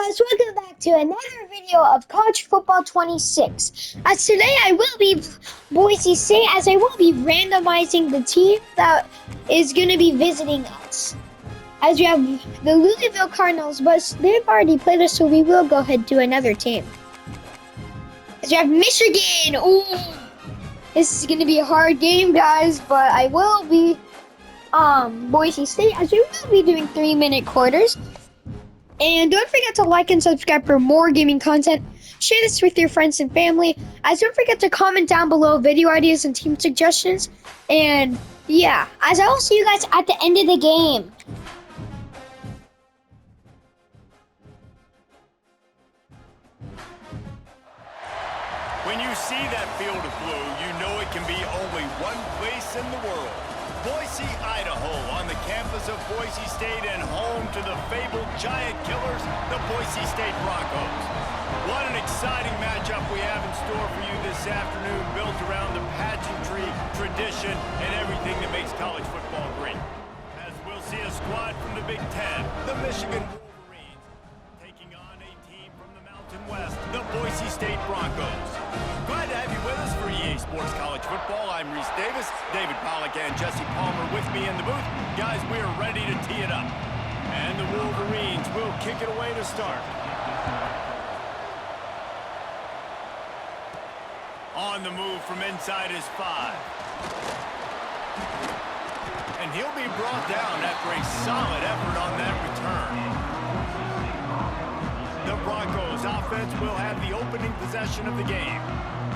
guys, welcome back to another video of College Football 26. As today I will be Boise State, as I will be randomizing the team that is going to be visiting us. As we have the Louisville Cardinals, but they've already played us, so we will go ahead and do another team. As we have Michigan. Ooh, this is going to be a hard game, guys, but I will be Boise State, as we will be doing 3-minute quarters. And don't forget to like and subscribe for more gaming content. Share this with your friends and family. As don't forget to comment down below video ideas and team suggestions. And yeah, as I will see you guys at the end of the game. When you see that field of blue, you know it can be only one place in the world. Boise, Idaho, on the campus of Boise State and home to the fabled giant killers, the Boise State Broncos. What an exciting matchup we have in store for you this afternoon, built around the pageantry, tradition, and everything that makes college football great. As we'll see a squad from the Big Ten, the Michigan Wolverines, taking on a team from the Mountain West, the Boise State Broncos. Glad to have you with us for EA Sports College Football. I'm Reese Davis, David Pollack, and Jesse Palmer with me in the booth. Guys, we are ready to tee it up. And the Wolverines will kick it away to start. On the move from inside his 5. And he'll be brought down after a solid effort on that return. The Broncos offense will have the opening possession of the game.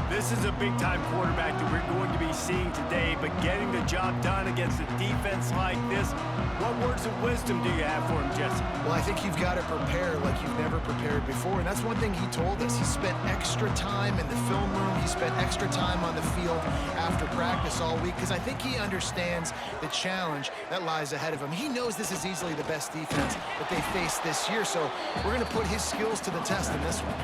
This is a big-time quarterback that we're going to be seeing today, but getting the job done against a defense like this, what words of wisdom do you have for him, Jesse? Well, I think you've got to prepare like you've never prepared before, and that's one thing he told us. He spent extra time in the film room. He spent extra time on the field after practice all week, because I think he understands the challenge that lies ahead of him. He knows this is easily the best defense that they faced this year, so we're going to put his skills to the test in this one.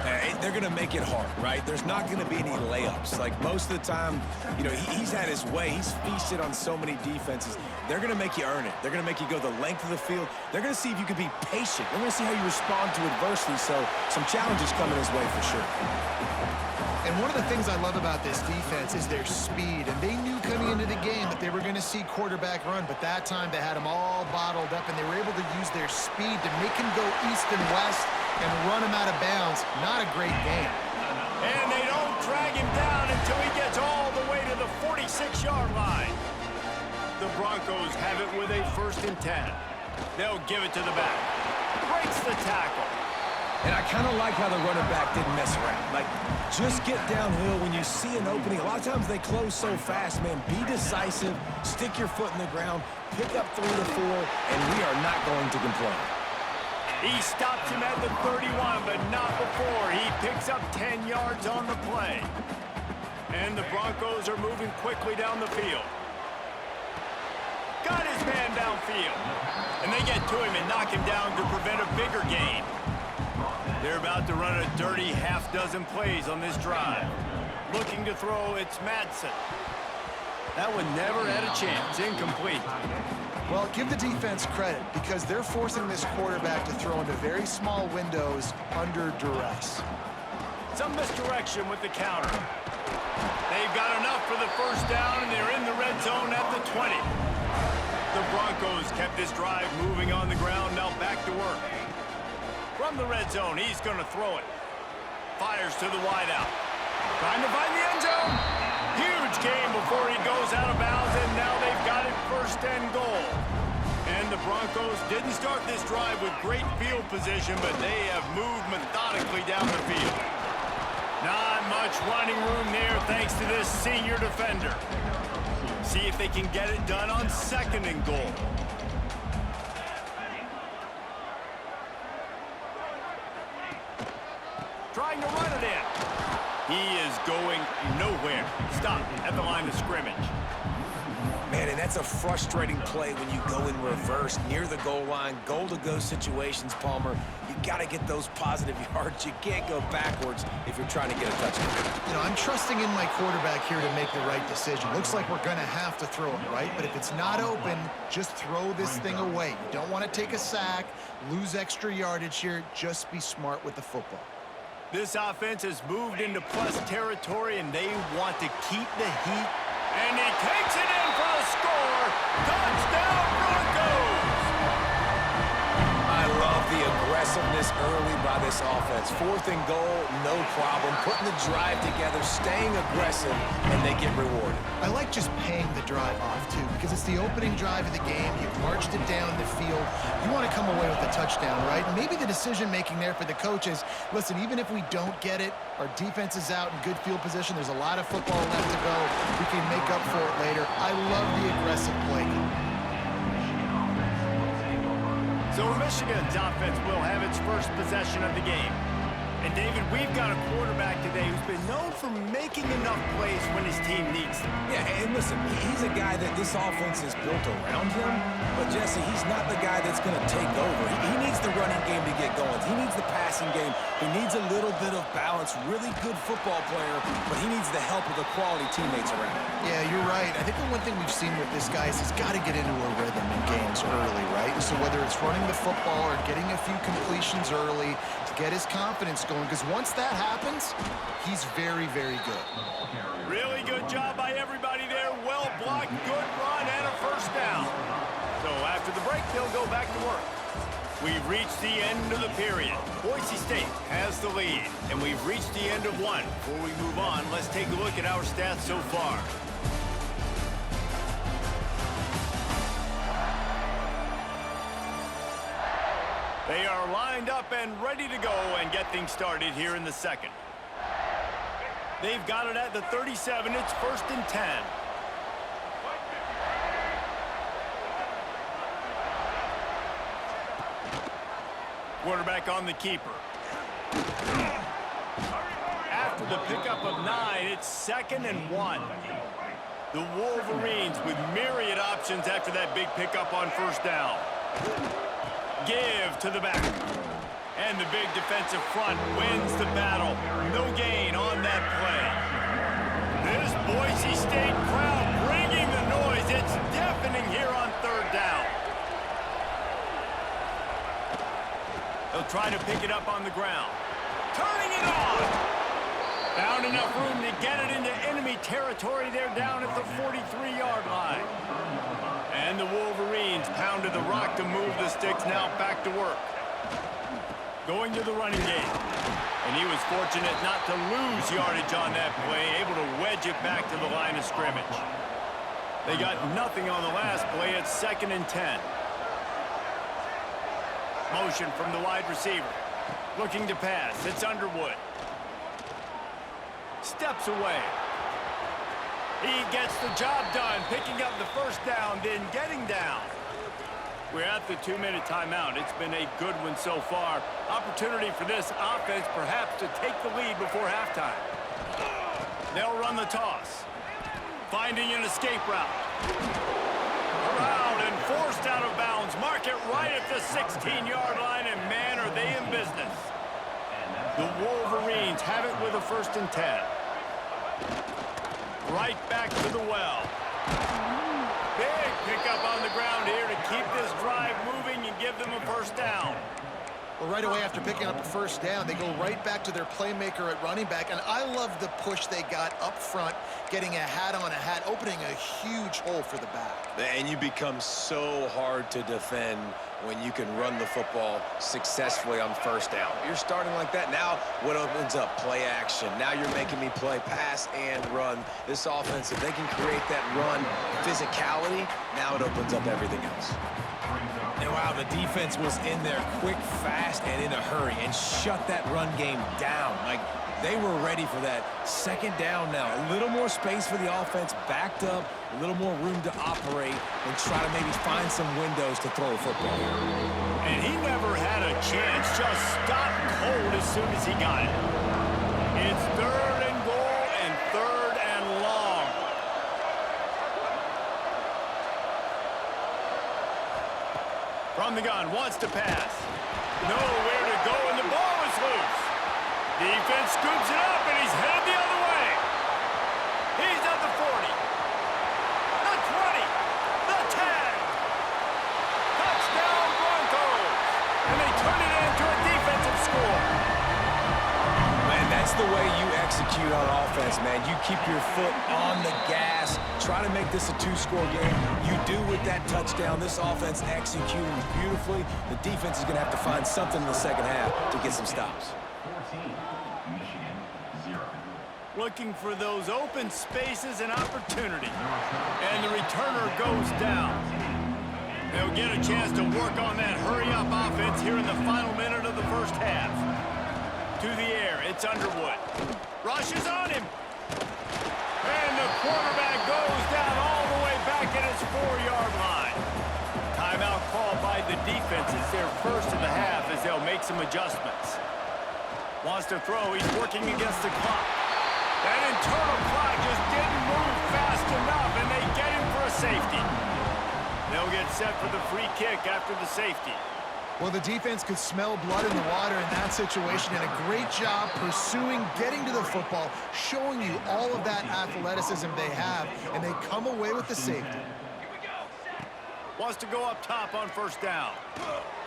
They're going to make it hard, right? There's not going to be any layups. Like most of the time, you know, he's had his way. He's feasted on so many defenses. They're going to make you earn it. They're going to make you go the length of the field. They're going to see if you can be patient. They're going to see how you respond to adversity. So some challenges coming his way for sure. And one of the things I love about this defense is their speed. And they knew coming into the game that they were going to see quarterback run, but that time they had him all bottled up, and they were able to use their speed to make him go east and west and run him out of bounds. Not a great game. And they don't drag him down until he gets all the way to the 46-yard line. The Broncos have it with a 1st and 10. They'll give it to the back. Breaks the tackle. And I kind of like how the running back didn't mess around. Like, just get downhill when you see an opening. A lot of times they close so fast, man. Be decisive, stick your foot in the ground, pick up 3 to 4, and we are not going to complain. He stops him at the 31, but not before. He picks up 10 yards on the play. And the Broncos are moving quickly down the field. Got his man downfield. And they get to him and knock him down to prevent a bigger gain. They're about to run a dirty half-dozen plays on this drive. Looking to throw, it's Madsen. That one never had a chance. Incomplete. Well, give the defense credit, because they're forcing this quarterback to throw into very small windows under duress. Some misdirection with the counter. They've got enough for the 1st down, and they're in the red zone at the 20. The Broncos kept this drive moving on the ground, now back to work. From the red zone, he's going to throw it. Fires to the wideout. Trying to find the end zone. Huge gain before he goes out of bounds, and now they've got it 1st and goal. And the Broncos didn't start this drive with great field position, but they have moved methodically down the field. Not much running room there thanks to this senior defender. See if they can get it done on 2nd and goal. Trying to run it in. He is going nowhere. Stop at the line of scrimmage. Man, and that's a frustrating play when you go in reverse near the goal line, goal-to-go situations, Palmer. You got to get those positive yards. You can't go backwards if you're trying to get a touchdown. You know, I'm trusting in my quarterback here to make the right decision. Looks like we're going to have to throw it, right? But if it's not open, just throw this thing away. You don't want to take a sack, lose extra yardage here. Just be smart with the football. This offense has moved into plus territory, and they want to keep the heat. And he takes it in for a score. Touchdown, Broncos! I love the aggressiveness early by this offense. 4th and goal, no problem. Putting the drive together, staying aggressive, and they get rewarded. I like just paying the drive off, too, because it's the opening drive of the game. You've marched it down the field. You want to come away with a touchdown, right? And maybe the decision-making there for the coaches, listen, even if we don't get it, our defense is out in good field position. There's a lot of football left to go. We can make up for it later. I love the aggressive play. So Michigan's offense will have its first possession of the game. And David, we've got a quarterback today who's been known for making enough plays when his team needs them. Yeah, and listen, he's a guy that this offense is built around him, but Jesse, he's not the guy that's going to take over. He needs the running game to get going. He needs the passing game. He needs a little bit of balance. Really good football player, but he needs the help of the quality teammates around him. Yeah, you're right. I think the one thing we've seen with this guy is he's got to get into a rhythm in games early, right? So whether it's running the football or getting a few completions early to get his confidence going, because once that happens, he's very, very good. Really good job by everybody there. Well blocked, good run, and a first down. So after the break, they'll go back to work. We've reached the end of the period. Boise State has the lead, and we've reached the end of one. Before we move on, let's take a look at our stats so far. They are lined up and ready to go and get things started here in the second. They've got it at the 37. It's 1st and 10. Quarterback on the keeper. After the pickup of 9, it's 2nd and 1. The Wolverines with myriad options after that big pickup on first down. Give to the back. And the big defensive front wins the battle. No gain on that play. This Boise State crowd bringing the noise. It's deafening here on 3rd down. They'll try to pick it up on the ground. Turning it on. Found enough room to get it into enemy territory. They're down at the 43-yard line. And the Wolverines pounded the rock to move the sticks. Now back to work. Going to the running game. And he was fortunate not to lose yardage on that play, able to wedge it back to the line of scrimmage. They got nothing on the last play. It's 2nd and 10. Motion from the wide receiver. Looking to pass. It's Underwood. Steps away. He gets the job done, picking up the first down, then getting down. We're at the 2-minute timeout. It's been a good one so far. Opportunity for this offense perhaps to take the lead before halftime. They'll run the toss. Finding an escape route. Around and forced out of bounds. Mark it right at the 16-yard line, and man, are they in business. The Wolverines have it with a 1st and 10. Right back to the well. Big pickup on the ground here to keep this drive moving and give them a first down. Well, right away after picking up a first down, they go right back to their playmaker at running back. And I love the push they got up front, getting a hat on a hat, opening a huge hole for the back. And you become so hard to defend when you can run the football successfully on first down. You're starting like that. Now what opens up? Play action. Now you're making me play pass and run. This offense, if they can create that run physicality, now it opens up everything else. And wow, the defense was in there quick, fast, and in a hurry and shut that run game down. Like, they were ready for that. 2nd down now. A little more space for the offense, backed up, a little more room to operate and try to maybe find some windows to throw a football. And he never had a chance, just stopped cold as soon as he got it. It's 3rd and goal and 3rd and long. from the gun, wants to pass. Nowhere to go, and the ball is loose. Defense scoops it up, and he's headed the other way. He's at the 40. The 20. The 10. Touchdown Broncos. And they turn it into a defensive score. Man, that's the way you execute on offense, man. You keep your foot on the gas. Try to make this a two-score game. You do with that touchdown. This offense executing beautifully. The defense is going to have to find something in the second half to get some stops. Looking for those open spaces and opportunity. And the returner goes down. They'll get a chance to work on that hurry-up offense here in the final minute of the first half. To the air, it's Underwood. Rushes on him. And the quarterback goes down all the way back at his 4-yard line. Timeout called by the defense. It's their first of the half as they'll make some adjustments. Wants to throw. He's working against the clock. That internal clock just didn't move fast enough, and they get him for a safety. They'll get set for the free kick after the safety. Well, the defense could smell blood in the water in that situation, and a great job pursuing, getting to the football, showing you all of that athleticism they have, and they come away with the safety. Wants to go up top on first down.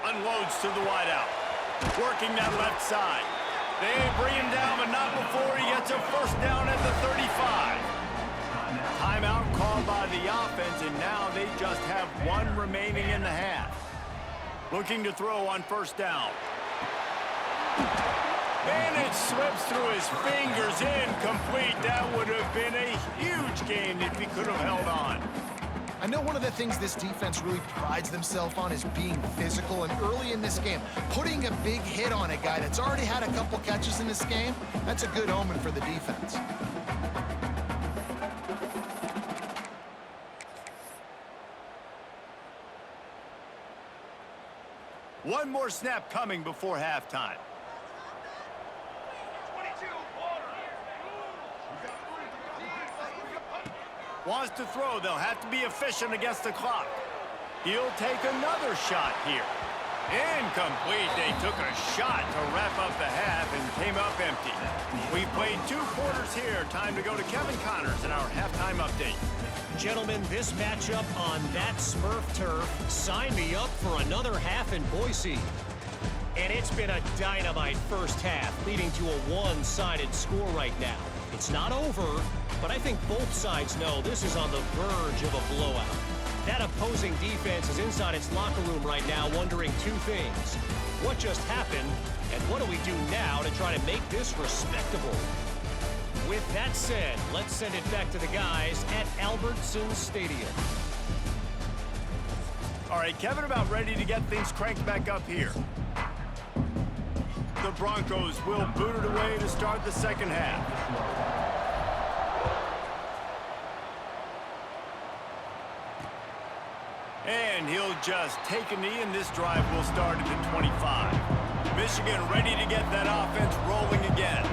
Unloads to the wideout. Working that left side. They bring him down, but not before he gets a first down at the 35. Timeout called by the offense, and now they just have one remaining in the half. Looking to throw on first down. And it slips through his fingers, incomplete. That would have been a huge gain if he could have held on. I know one of the things this defense really prides themselves on is being physical, and early in this game, putting a big hit on a guy that's already had a couple catches in this game, that's a good omen for the defense. One more snap coming before halftime. Wants to throw. They'll have to be efficient against the clock. He'll take another shot here. Incomplete. They took a shot to wrap up the half and came up empty. We've played 2 quarters here. Time to go to Kevin Connors in our halftime update. Gentlemen, this matchup on that Smurf turf, sign me up for another half in Boise. And it's been a dynamite first half, leading to a one-sided score right now. It's not over, but I think both sides know this is on the verge of a blowout. That opposing defense is inside its locker room right now wondering 2 things. What just happened, and what do we do now to try to make this respectable? With that said, let's send it back to the guys at Albertson Stadium. All right, Kevin, about ready to get things cranked back up here. The Broncos will boot it away to start the second half. And he'll just take a knee, and this drive will start at the 25. Michigan ready to get that offense rolling again.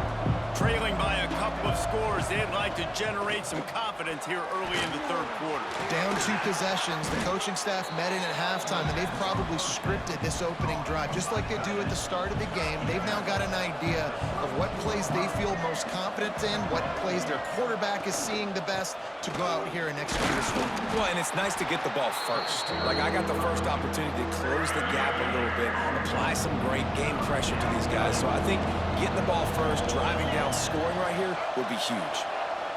Trailing by a couple of scores, they'd like to generate some confidence here early in the third quarter. Down 2 possessions, the coaching staff met in at halftime, and they've probably scripted this opening drive, just like they do at the start of the game. They've now got an idea of what plays they feel most confident in, what plays their quarterback is seeing the best to go out here and execute a score. Well, and it's nice to get the ball first. Like, I got the first opportunity to close the gap a little bit, apply some great game pressure to these guys. So I think getting the ball first, driving down, scoring right here would be huge.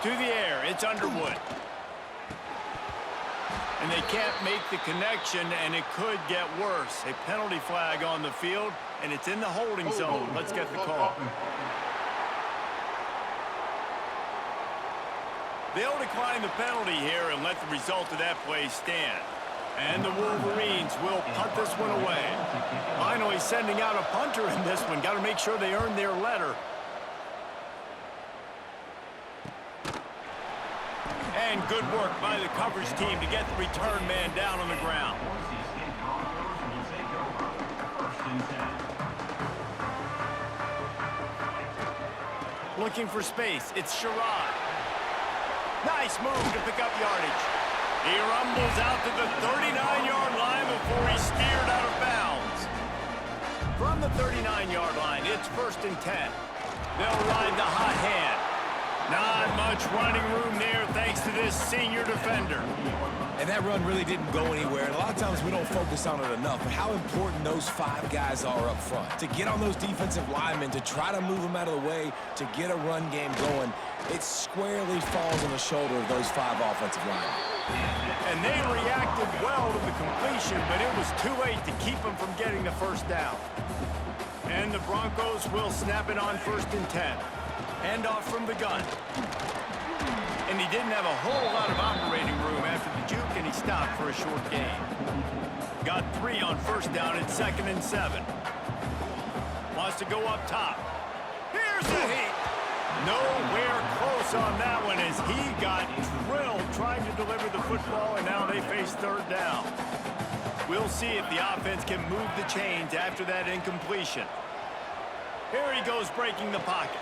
To the air, it's Underwood. And they can't make the connection, and it could get worse. A penalty flag on the field, and it's in the holding zone. Let's get the call. They'll decline the penalty here and let the result of that play stand. And the Wolverines will punt this one away. Finally sending out a punter in this one. Got to make sure they earn their letter. And good work by the coverage team to get the return man down on the ground. Looking for space. It's Sherrod. Nice move to pick up yardage. He rumbles out to the 39-yard line before he's steered out of bounds. 39-yard line. It's 1st and 10. They'll ride the hot hand. Not much running room there thanks to this senior defender. And that run really didn't go anywhere. And a lot of times we don't focus on it enough, but how important those 5 guys are up front. To get on those defensive linemen, to try to move them out of the way, to get a run game going, it squarely falls on the shoulder of those 5 offensive linemen. And they reacted well to the completion, but it was too late to keep them from getting the first down. And the Broncos will snap it on 1st and 10. Hand off from the gun. And he didn't have a whole lot of operating room after the juke, and he stopped for a short gain. Got 3 on 1st down at 2nd and 7. Wants to go up top. Here's the heat. Nowhere close on that one as he got drilled trying to deliver the football, and now they face 3rd down. We'll see if the offense can move the chains after that incompletion. Here he goes breaking the pocket.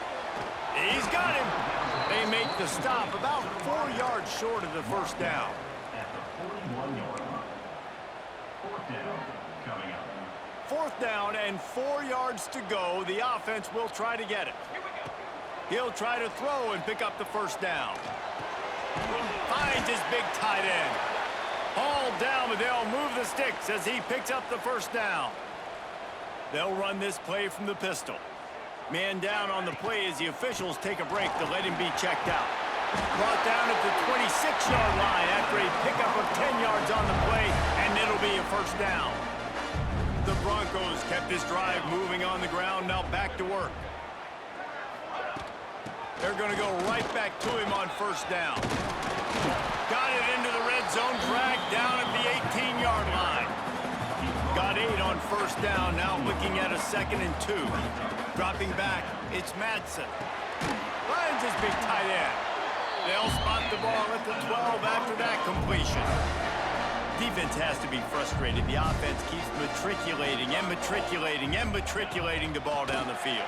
He's got him. They make the stop about 4 yards short of the first down. Fourth down and 4 yards to go. The offense will try to get it. He'll try to throw and pick up the first down. Finds his big tight end. Hauled down, but they'll move the sticks as he picks up the first down. They'll run this play from the pistol. Man down on the play as the officials take a break to let him be checked out. Brought down at the 26-yard line after a pickup of 10 yards on the play, and it'll be a first down. The Broncos kept this drive moving on the ground, now back to work. They're going to go right back to him on first down. Got it into the red zone, dragged down at the 18-yard line. Got 8 on first down, now looking at a 2nd and 2. Dropping back, it's Madsen. Finds his big tight end. They'll spot the ball at the 12 after that completion. Defense has to be frustrated. The offense keeps matriculating and matriculating and matriculating the ball down the field.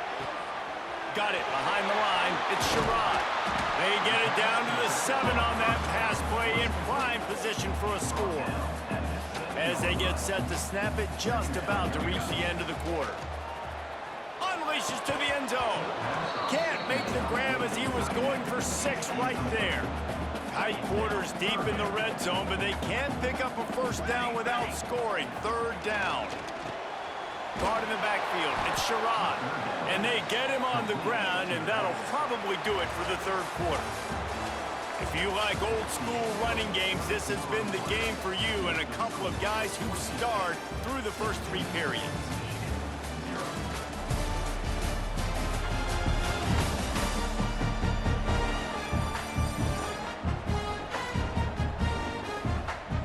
Got it behind the line. It's Sherrod. They get it down to the 7 on that pass play in prime position for a score. As they get set to snap it, just about to reach the end of the quarter. Unleashes to the end zone. Can't make the grab as he was going for 6 right there. Tight quarters deep in the red zone, but they can't pick up a first down without scoring. 3rd down. Guard in the backfield. It's Sherrod. And they get him on the ground, and that'll probably do it for the 3rd quarter. If you like old school running games, this has been the game for you and a couple of guys who starred through the first 3 periods.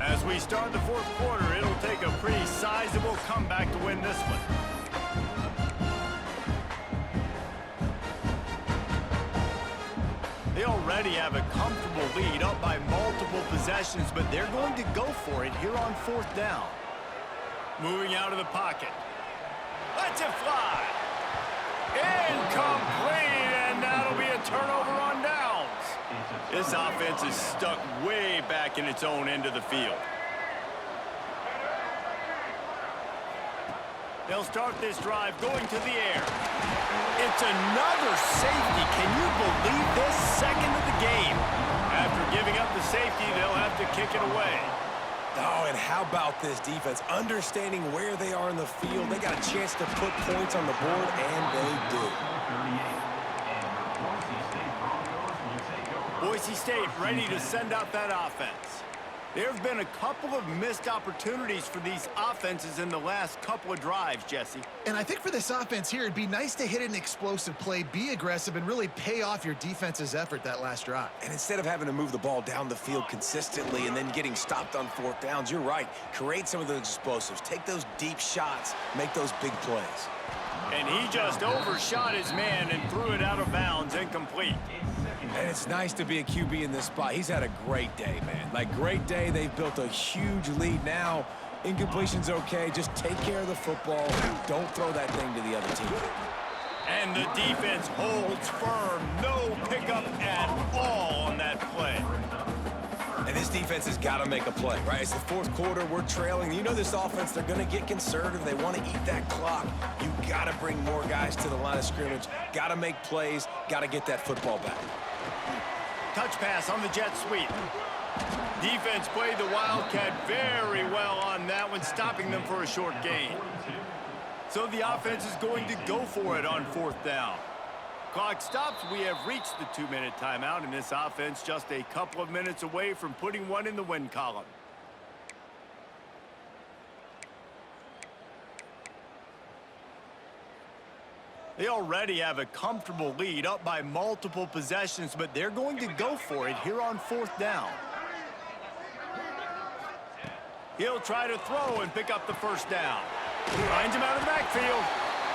As we start the 4th quarter, it'll take a pretty sizable comeback to win this one. They already have a comfortable lead up by multiple possessions, but they're going to go for it here on 4th down. Moving out of the pocket. Lets it fly. Incomplete, and that'll be a turnover on downs. This offense is stuck way back in its own end of the field. They'll start this drive going to the air. It's another safety. Can you believe this? 2nd of the game. After giving up the safety, they'll have to kick it away. Oh, and how about this defense? Understanding where they are in the field. They got a chance to put points on the board, and they do. Boise State ready to send out that offense. There have been a couple of missed opportunities for these offenses in the last couple of drives, Jesse. And I think for this offense here, it'd be nice to hit an explosive play, be aggressive, and really pay off your defense's effort that last drive. And instead of having to move the ball down the field consistently and then getting stopped on 4th downs, you're right. Create some of those explosives. Take those deep shots. Make those big plays. And he just overshot his man and threw it out of bounds, incomplete. And it's nice to be a QB in this spot. He's had a great day, man. Like, great day. They've built a huge lead now. Incompletion's okay. Just take care of the football. Don't throw that thing to the other team. And the defense holds firm. No pickup at all on that play. And And this defense has got to make a play, right? It's the fourth quarter. We're trailing. You know this offense, they're going to get conservative. They want to eat that clock. You got to bring more guys to the line of scrimmage. Got to make plays. Got to get that football back. Touch pass on the jet sweep. Defense played the Wildcat very well on that one, stopping them for a short gain. So the offense is going to go for it on fourth down. Clock stops. We have reached the 2-minute timeout, and this offense just a couple of minutes away from putting one in the win column. They already have a comfortable lead, up by multiple possessions, but they're going to go for it here on fourth down. He'll try to throw and pick up the first down. Finds him out of the backfield.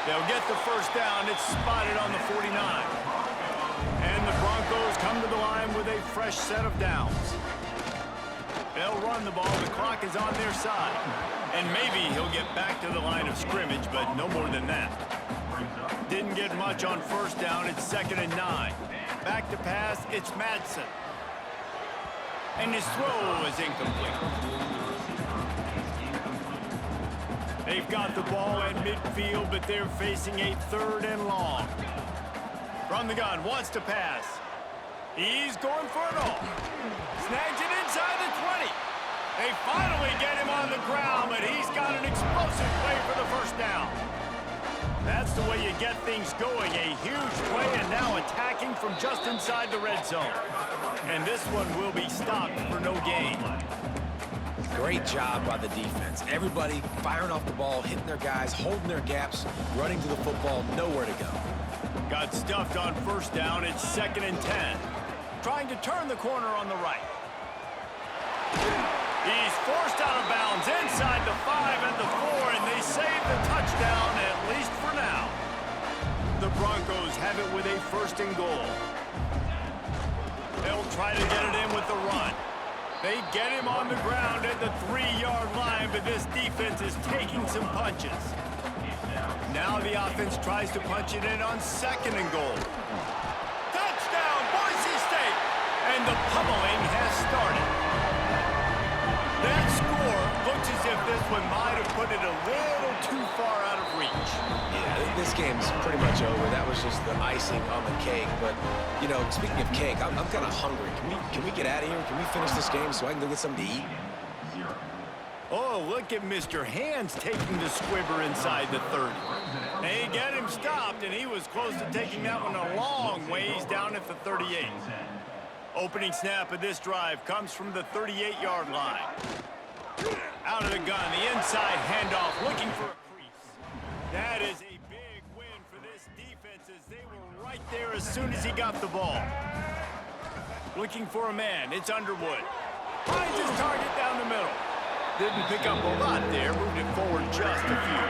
They'll get the first down. It's spotted on the 49. And the Broncos come to the line with a fresh set of downs. They'll run the ball. The clock is on their side. And maybe he'll get back to the line of scrimmage, but no more than that. Didn't get much on first down. It's 2nd and 9. Back to pass. It's Madsen. And his throw is incomplete. They've got the ball at midfield, but they're facing a 3rd and long. From the gun, wants to pass. He's going for it all. Snags it inside the 20. They finally get him on the ground, but he's got an explosive play for the first down. That's the way you get things going. A huge play, and now attacking from just inside the red zone. And this one will be stopped for no gain. Great job by the defense. Everybody firing off the ball, hitting their guys, holding their gaps, running to the football, nowhere to go. Got stuffed on first down. It's 2nd and 10. Trying to turn the corner on the right. He's forced out of bounds inside the 5 and the 4, and they save the touchdown, at least for now. The Broncos have it with a 1st and goal. They'll try to get it in with the run. They get him on the ground at the 3-yard line, but this defense is taking some punches. Now the offense tries to punch it in on 2nd and goal. Touchdown, Boise State! And the pummeling has started. That score looks as if this one might have put it a little too far out of reach. Yeah, this game's pretty much over. That was just the icing on the cake. But, you know, speaking of cake, I'm kind of hungry. Can we get out of here? Can we finish this game so I can go get something to eat? Oh, look at Mr. Hands taking the squibber inside the 30. They get him stopped, and he was close to taking that one a long ways down at the 38. Opening snap of this drive comes from the 38-yard line. Out of the gun, the inside handoff, looking for a crease. That is a big win for this defense, as they were right there as soon as he got the ball. Looking for a man, it's Underwood. Finds his target down the middle. Didn't pick up a lot there, moved it forward just a few.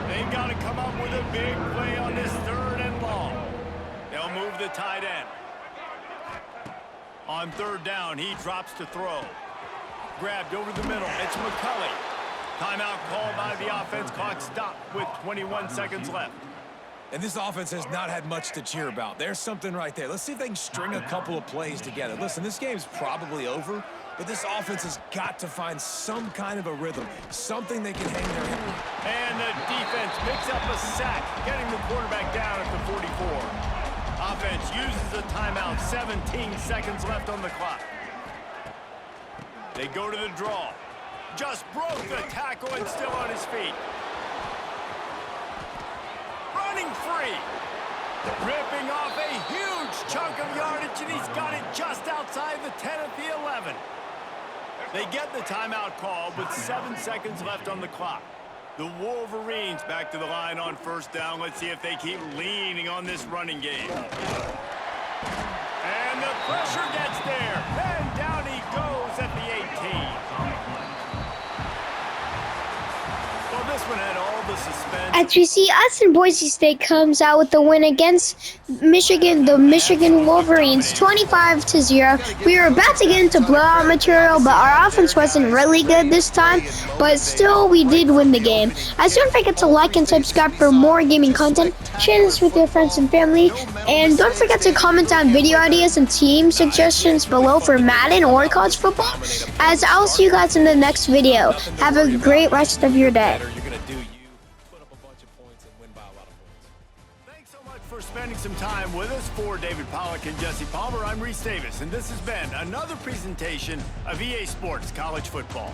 They've got to come up with a big play on this 3rd and long. They'll move the tight end. On 3rd down, he drops to throw. Grabbed over the middle, it's McCulley. Timeout called by the offense, clock stopped with 21 seconds left. And this offense has not had much to cheer about. There's something right there. Let's see if they can string a couple of plays together. Listen, this game's probably over, but this offense has got to find some kind of a rhythm, something they can hang their head on. And the defense picks up a sack, getting the quarterback down at the 44. Offense uses a timeout, 17 seconds left on the clock. They go to the draw. Just broke the tackle and still on his feet. Running free. Ripping off a huge chunk of yardage, and he's got it just outside the 10 at the 11. They get the timeout call with 7 seconds left on the clock. The Wolverines back to the line on first down. Let's see if they keep leaning on this running game. And the pressure gets there. And down he goes at the 18. Well, this one had all the suspense. As you see, us in Boise State comes out with the win against Michigan, the Michigan Wolverines, 25-0. We were about to get into blowout material, but our offense wasn't really good this time. But still, we did win the game. As don't forget to like and subscribe for more gaming content. Share this with your friends and family. And don't forget to comment down video ideas and team suggestions below for Madden or college football. As I'll see you guys in the next video. Have a great rest of your day. You're going to do you, put up a bunch of points, and win by a lot of points. Thanks so much for spending some time with us. For David Pollack and Jesse Palmer, I'm Reese Davis, and this has been another presentation of EA Sports College Football.